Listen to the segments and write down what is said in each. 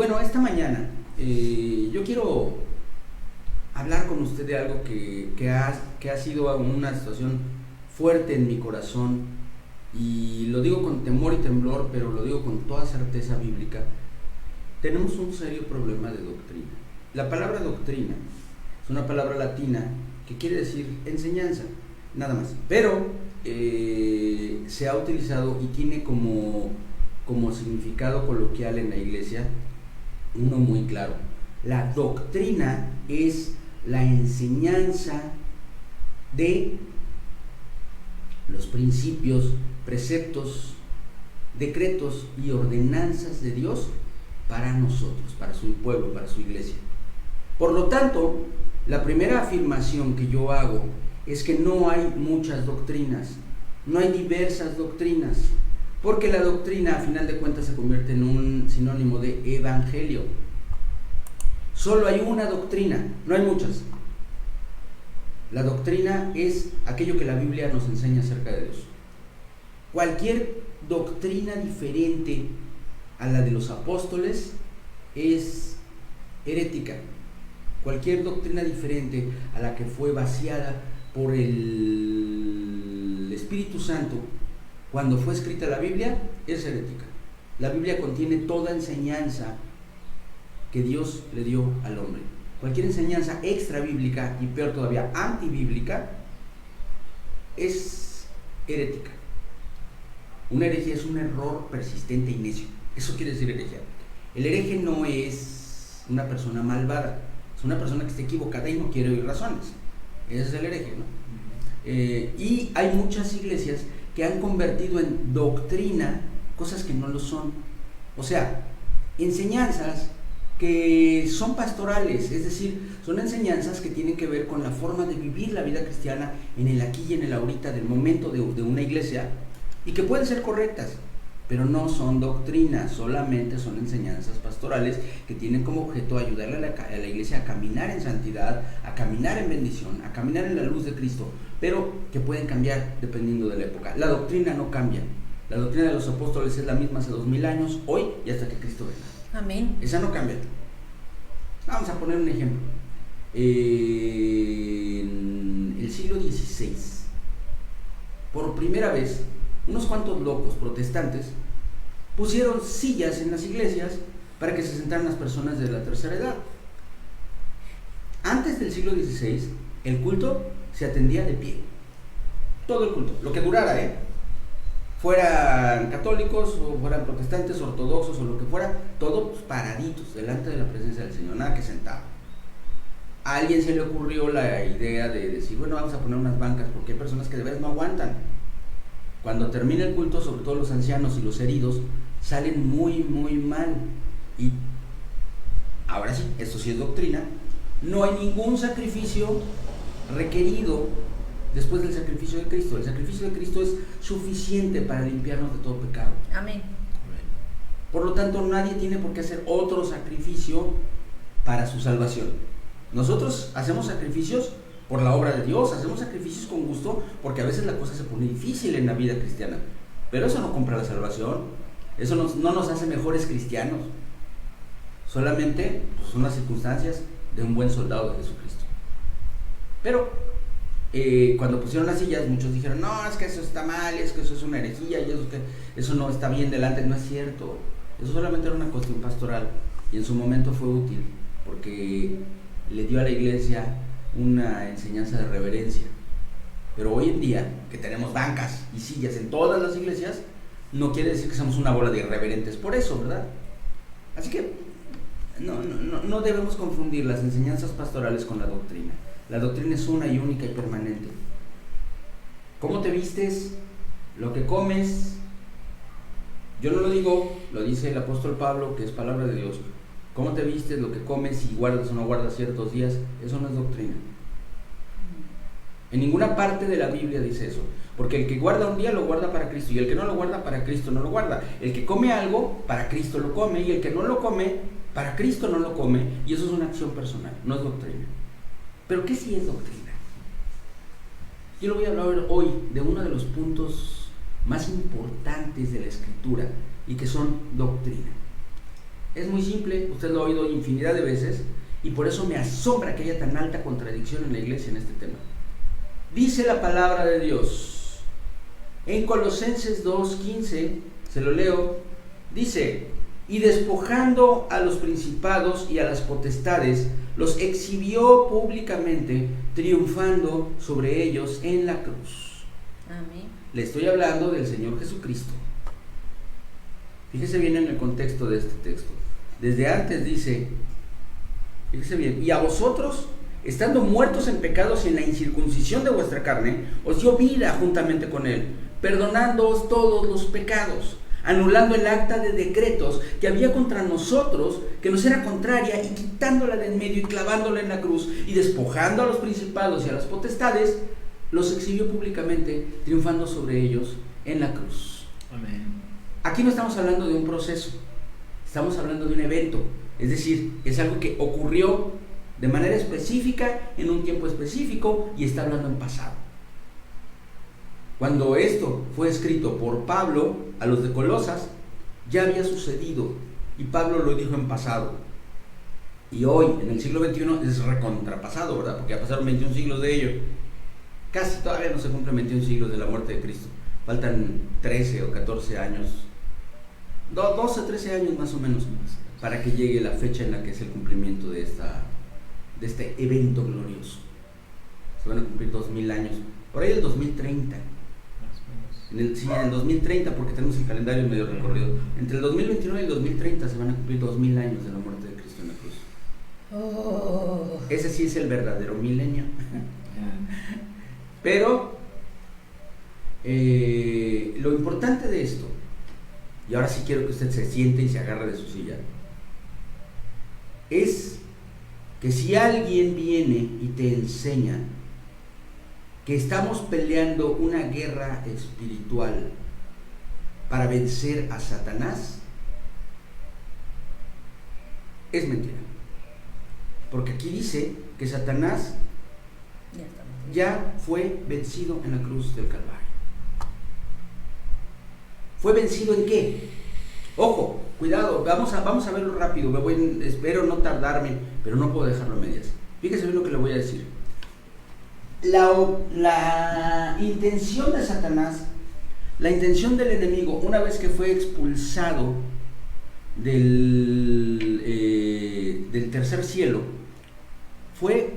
bueno, esta mañana yo quiero hablar con usted de algo que ha sido una situación fuerte en mi corazón, y lo digo con temor y temblor, pero lo digo con toda certeza bíblica. Tenemos un serio problema de doctrina. La palabra doctrina es una palabra latina que quiere decir enseñanza, nada más, pero se ha utilizado y tiene como significado coloquial en la iglesia uno muy claro. La doctrina es la enseñanza de los principios, preceptos, decretos y ordenanzas de Dios para nosotros, para su pueblo, para su iglesia. Por lo tanto, la primera afirmación que yo hago es que no hay muchas doctrinas, no hay diversas doctrinas, porque la doctrina a final de cuentas se convierte en un sinónimo de evangelio. Solo hay una doctrina, no hay muchas. La doctrina es aquello que la Biblia nos enseña acerca de Dios. Cualquier doctrina diferente a la de los apóstoles es herética. Cualquier doctrina diferente a la que fue vaciada por el Espíritu Santo cuando fue escrita la Biblia es herética. La Biblia contiene toda enseñanza que Dios le dio al hombre. Cualquier enseñanza extra bíblica, y peor todavía antibíblica, es herética. Una herejía es un error persistente y necio. Eso quiere decir herejía. El hereje no es una persona malvada, es una persona que está equivocada y no quiere oír razones. Ese es el hereje, ¿no? Y hay muchas iglesias que han convertido en doctrina cosas que no lo son. O sea, enseñanzas que son pastorales, es decir, son enseñanzas que tienen que ver con la forma de vivir la vida cristiana en el aquí y en el ahorita del momento de una iglesia, y que pueden ser correctas, pero no son doctrinas, solamente son enseñanzas pastorales que tienen como objeto ayudarle a la iglesia a caminar en santidad, a caminar en bendición, a caminar en la luz de Cristo, pero que pueden cambiar dependiendo de la época. La doctrina no cambia. La doctrina de los apóstoles es la misma hace 2000 años, hoy y hasta que Cristo venga. Amén. Esa no cambia. Vamos a poner un ejemplo. En el siglo XVI, por primera vez, unos cuantos locos protestantes pusieron sillas en las iglesias para que se sentaran las personas de la tercera edad. Antes del siglo XVI, el culto se atendía de pie. Todo el culto, lo que durara, fueran católicos o fueran protestantes, ortodoxos o lo que fuera, todos paraditos delante de la presencia del Señor, nada que sentado. A alguien se le ocurrió la idea de decir, bueno, vamos a poner unas bancas porque hay personas que de veras no aguantan. Cuando termina el culto, sobre todo los ancianos y los heridos, salen muy, muy mal. Y ahora sí, esto sí es doctrina, no hay ningún sacrificio requerido después del sacrificio de Cristo. El sacrificio de Cristo es suficiente para limpiarnos de todo pecado. Amén. Por lo tanto, nadie tiene por qué hacer otro sacrificio para su salvación. Nosotros hacemos sacrificios por la obra de Dios, hacemos sacrificios con gusto, porque a veces la cosa se pone difícil en la vida cristiana, pero eso no compra la salvación, eso no nos hace mejores cristianos, solamente pues, son las circunstancias de un buen soldado de Jesucristo. Pero cuando pusieron las sillas, muchos dijeron, no, es que eso está mal, es que eso es una herejía, y eso no está bien delante. No es cierto, eso solamente era una cuestión pastoral, y en su momento fue útil, porque le dio a la iglesia una enseñanza de reverencia. Pero hoy en día, que tenemos bancas y sillas en todas las iglesias, no quiere decir que somos una bola de irreverentes por eso, ¿verdad? Así que no debemos confundir las enseñanzas pastorales con la doctrina. La doctrina es una y única y permanente. ¿Cómo te vistes? Lo que comes. Yo no lo digo, lo dice el apóstol Pablo, que es palabra de Dios. ¿Cómo te vistes? Lo que comes, si guardas o no guardas ciertos días, eso no es doctrina. En ninguna parte de la Biblia dice eso. Porque el que guarda un día lo guarda para Cristo, y el que no lo guarda para Cristo no lo guarda. El que come algo, para Cristo lo come, y el que no lo come, para Cristo no lo come, y eso es una acción personal, no es doctrina. ¿Pero qué sí es doctrina? Yo le voy a hablar hoy de uno de los puntos más importantes de la Escritura y que son doctrina. Es muy simple, usted lo ha oído infinidad de veces, y por eso me asombra que haya tan alta contradicción en la iglesia en este tema. Dice la palabra de Dios en Colosenses 2:15, se lo leo, dice: y despojando a los principados y a las potestades, los exhibió públicamente, triunfando sobre ellos en la cruz. Amén. Le estoy hablando del Señor Jesucristo. Fíjese bien en el contexto de este texto. Desde antes dice, fíjese bien: y a vosotros, estando muertos en pecados y en la incircuncisión de vuestra carne, os dio vida juntamente con él, perdonándoos todos los pecados, anulando el acta de decretos que había contra nosotros, que nos era contraria, y quitándola de en medio y clavándola en la cruz, y despojando a los principados y a las potestades, los exhibió públicamente, triunfando sobre ellos en la cruz. Amén. Aquí no estamos hablando de un proceso, estamos hablando de un evento, es decir, es algo que ocurrió de manera específica, en un tiempo específico, y está hablando en pasado. Cuando esto fue escrito por Pablo a los de Colosas, ya había sucedido, y Pablo lo dijo en pasado. Y hoy, en el siglo XXI, es recontrapasado, ¿verdad? Porque ya pasaron 21 siglos de ello. Casi todavía no se cumplen 21 siglos de la muerte de Cristo. Faltan 13 o 14 años, 12, 13 años más o menos, para que llegue la fecha en la que es el cumplimiento de este evento glorioso. Se van a cumplir 2000 años, por ahí el 2030. En el 2030, porque tenemos el calendario medio recorrido. Entre el 2029 y el 2030 se van a cumplir 2000 años de la muerte de Cristo en la cruz. Oh. Ese sí es el verdadero milenio. Pero lo importante de esto, y ahora sí quiero que usted se siente y se agarre de su silla, es que si alguien viene y te enseña que estamos peleando una guerra espiritual para vencer a Satanás, es mentira. Porque aquí dice que Satanás ya fue vencido en la cruz del Calvario. ¿Fue vencido en qué? Ojo, cuidado, vamos a verlo rápido, espero no tardarme, pero no puedo dejarlo a medias. Fíjese bien lo que le voy a decir. La intención de Satanás, la intención del enemigo, una vez que fue expulsado del tercer cielo, fue,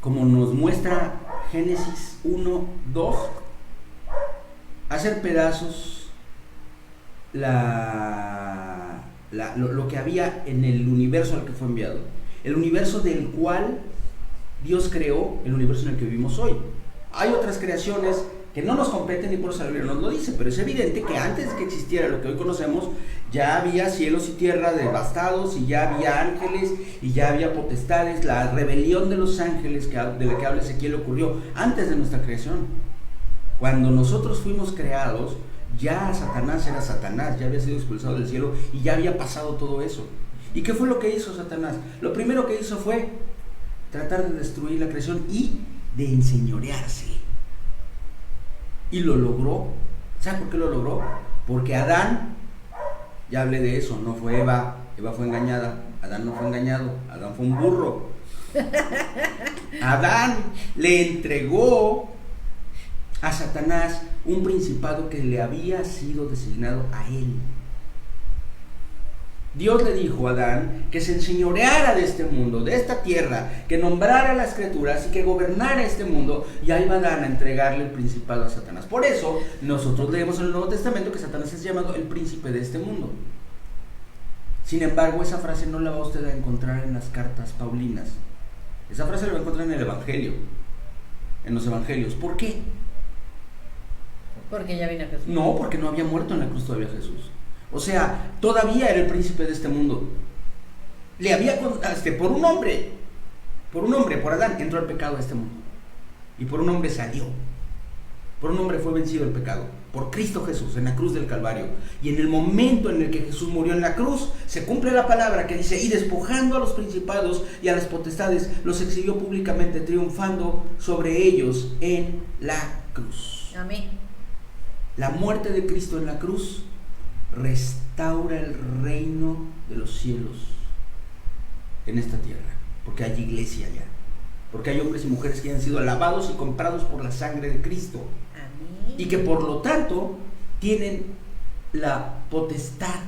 como nos muestra Génesis 1:2, hacer pedazos lo que había en el universo al que fue enviado, el universo del cual Dios creó, el universo en el que vivimos hoy. Hay otras creaciones que no nos competen y por eso la Biblia nos lo dice, pero es evidente que antes de que existiera lo que hoy conocemos, ya había cielos y tierra devastados, y ya había ángeles, y ya había potestades. La rebelión de los ángeles de la que habla Ezequiel ocurrió antes de nuestra creación. Cuando nosotros fuimos creados, ya Satanás era Satanás, ya había sido expulsado del cielo y ya había pasado todo eso. ¿Y qué fue lo que hizo Satanás? Lo primero que hizo fue tratar de destruir la creación y de enseñorearse. Y lo logró. ¿Sabe por qué lo logró? Porque Adán, ya hablé de eso, no fue Eva. Eva fue engañada. Adán no fue engañado. Adán fue un burro. Adán le entregó a Satanás un principado que le había sido designado a él. Dios le dijo a Adán que se enseñoreara de este mundo, de esta tierra, que nombrara las criaturas y que gobernara este mundo, y ahí va Adán a entregarle el principado a Satanás. Por eso nosotros leemos en el Nuevo Testamento que Satanás es llamado el príncipe de este mundo. Sin embargo, esa frase no la va usted a encontrar en las cartas paulinas. Esa frase la va a encontrar en el Evangelio, en los Evangelios. ¿Por qué? Porque ya vino Jesús. No, porque no había muerto en la cruz todavía Jesús. O sea, todavía era el príncipe de este mundo. Le había por un hombre, por Adán, entró el pecado a este mundo. Y por un hombre salió. Por un hombre fue vencido el pecado. Por Cristo Jesús, en la cruz del Calvario. Y en el momento en el que Jesús murió en la cruz, se cumple la palabra que dice: y despojando a los principados y a las potestades, los exhibió públicamente, triunfando sobre ellos en la cruz. Amén. La muerte de Cristo en la cruz restaura el reino de los cielos en esta tierra, porque hay iglesia allá, porque hay hombres y mujeres que han sido lavados y comprados por la sangre de Cristo. Amén. Y que por lo tanto tienen la potestad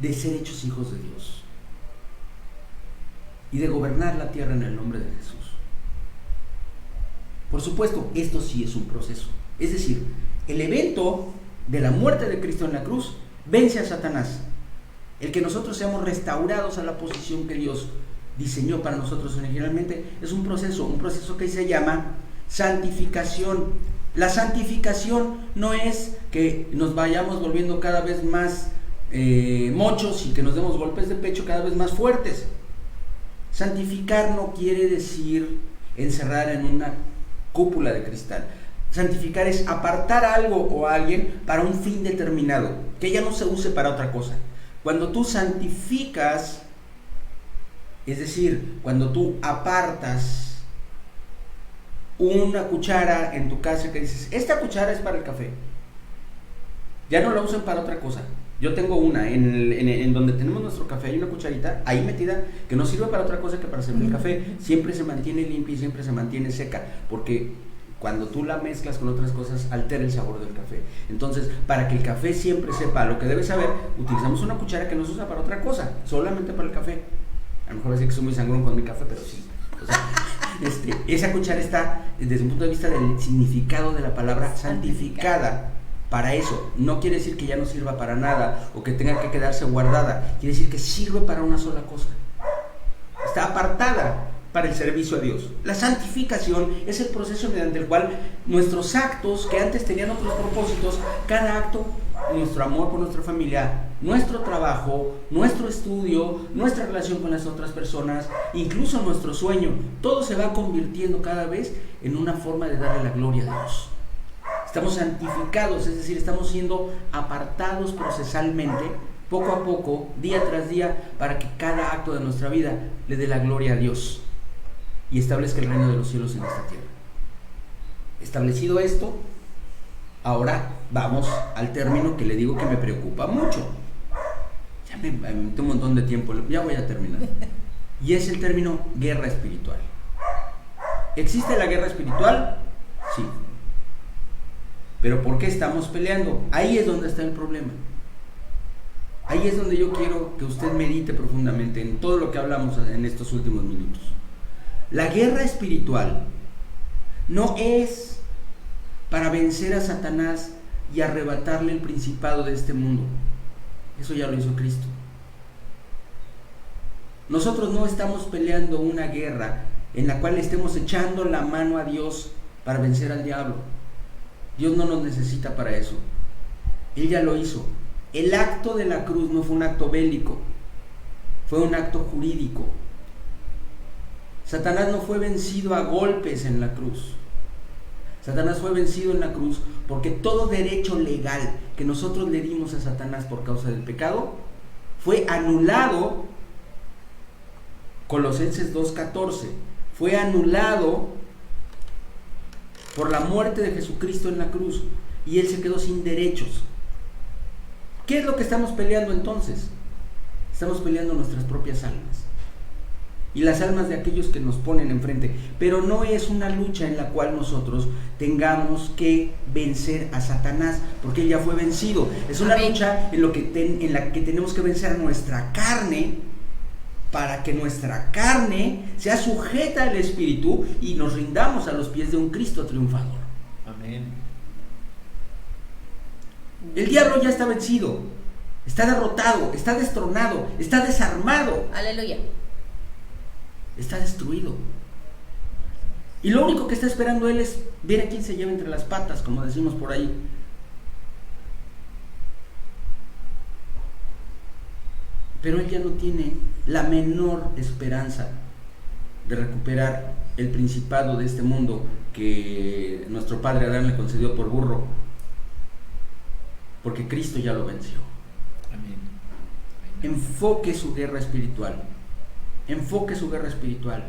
de ser hechos hijos de Dios y de gobernar la tierra en el nombre de Jesús. Por supuesto, esto sí es un proceso. Es decir, el evento de la muerte de Cristo en la cruz vence a Satanás. El que nosotros seamos restaurados a la posición que Dios diseñó para nosotros originalmente es un proceso que se llama santificación. La santificación no es que nos vayamos volviendo cada vez más mochos y que nos demos golpes de pecho cada vez más fuertes. Santificar no quiere decir encerrar en una cúpula de cristal. Santificar es apartar algo o a alguien para un fin determinado, que ya no se use para otra cosa. Cuando tú santificas, es decir, cuando tú apartas una cuchara en tu casa que dices, esta cuchara es para el café, ya no la usen para otra cosa. Yo tengo una, en donde tenemos nuestro café, hay una cucharita ahí metida que no sirve para otra cosa que para servir el café. Siempre se mantiene limpia y siempre se mantiene seca, porque cuando tú la mezclas con otras cosas altera el sabor del café. Entonces, para que el café siempre sepa lo que debe saber, utilizamos una cuchara que no se usa para otra cosa, solamente para el café. A lo mejor va a decir que soy muy sangrón con mi café, pero sí. O sea, esa cuchara está, desde un punto de vista del significado de la palabra, santificada para eso. No quiere decir que ya no sirva para nada o que tenga que quedarse guardada. Quiere decir que sirve para una sola cosa. Está apartada para el servicio a Dios. La santificación es el proceso mediante el cual nuestros actos, que antes tenían otros propósitos, cada acto, nuestro amor por nuestra familia, nuestro trabajo, nuestro estudio, nuestra relación con las otras personas, incluso nuestro sueño, todo se va convirtiendo cada vez en una forma de darle la gloria a Dios. Estamos santificados, es decir, estamos siendo apartados procesalmente, poco a poco, día tras día, para que cada acto de nuestra vida le dé la gloria a Dios y establezca el reino de los cielos en esta tierra. Establecido esto, ahora vamos al término que le digo que me preocupa mucho. Ya me metí un montón de tiempo, ya voy a terminar. Y es el término guerra espiritual. ¿Existe la guerra espiritual? Sí. Pero ¿por qué estamos peleando? Ahí es donde está el problema. Ahí es donde yo quiero que usted medite profundamente en todo lo que hablamos en estos últimos minutos. La guerra espiritual no es para vencer a Satanás y arrebatarle el principado de este mundo. Eso ya lo hizo Cristo. Nosotros no estamos peleando una guerra en la cual estemos echando la mano a Dios para vencer al diablo. Dios no nos necesita para eso. Él ya lo hizo. El acto de la cruz no fue un acto bélico, fue un acto jurídico. Satanás no fue vencido a golpes en la cruz. Satanás fue vencido en la cruz porque todo derecho legal que nosotros le dimos a Satanás por causa del pecado fue anulado. Colosenses 2:14, fue anulado por la muerte de Jesucristo en la cruz, y Él se quedó sin derechos. ¿Qué es lo que estamos peleando entonces? Estamos peleando nuestras propias almas y las almas de aquellos que nos ponen enfrente, pero no es una lucha en la cual nosotros tengamos que vencer a Satanás, porque Él ya fue vencido. Es una lucha en la que tenemos que vencer nuestra carne, para que nuestra carne sea sujeta al Espíritu y nos rindamos a los pies de un Cristo triunfador. Amén. El diablo ya está vencido, está derrotado, está destronado, está desarmado. Aleluya. Está destruido. Y lo único que está esperando él es ver a quién se lleva entre las patas, como decimos por ahí. Pero él ya no tiene la menor esperanza de recuperar el principado de este mundo que nuestro padre Adán le concedió por burro, porque Cristo ya lo venció. Amén. Enfoque su guerra espiritual. Enfoque su guerra espiritual.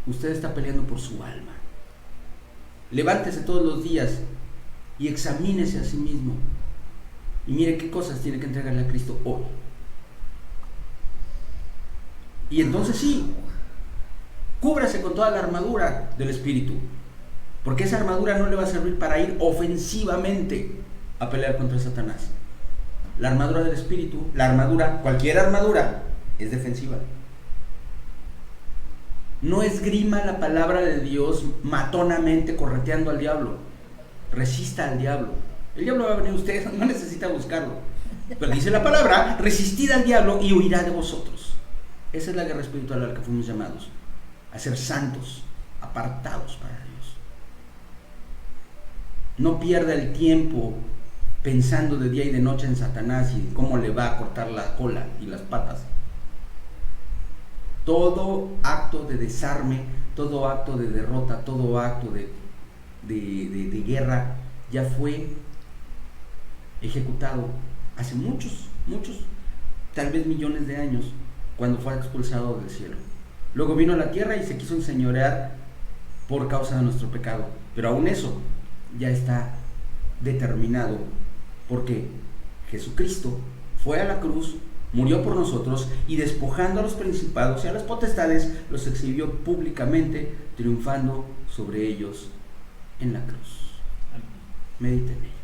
Usted está peleando por su alma. Levántese todos los días y examínese a sí mismo. Y mire qué cosas tiene que entregarle a Cristo hoy. Y entonces sí, cúbrase con toda la armadura del Espíritu, porque esa armadura no le va a servir para ir ofensivamente a pelear contra Satanás. La armadura del Espíritu, la armadura, cualquier armadura, es defensiva. No esgrima la palabra de Dios matonamente correteando al diablo. Resista al diablo. El diablo va a venir a usted, no necesita buscarlo. Pero dice la palabra, resistid al diablo y huirá de vosotros. Esa es la guerra espiritual a la que fuimos llamados, a ser santos, apartados para Dios. No pierda el tiempo pensando de día y de noche en Satanás y cómo le va a cortar la cola y las patas. Todo acto de desarme, todo acto de derrota, todo acto de guerra ya fue ejecutado hace muchos, tal vez millones de años, cuando fue expulsado del cielo. Luego vino a la tierra y se quiso enseñorear por causa de nuestro pecado, pero aún eso ya está determinado, porque Jesucristo fue a la cruz, murió por nosotros y despojando a los principados y a las potestades los exhibió públicamente, triunfando sobre ellos en la cruz. Mediten en ello.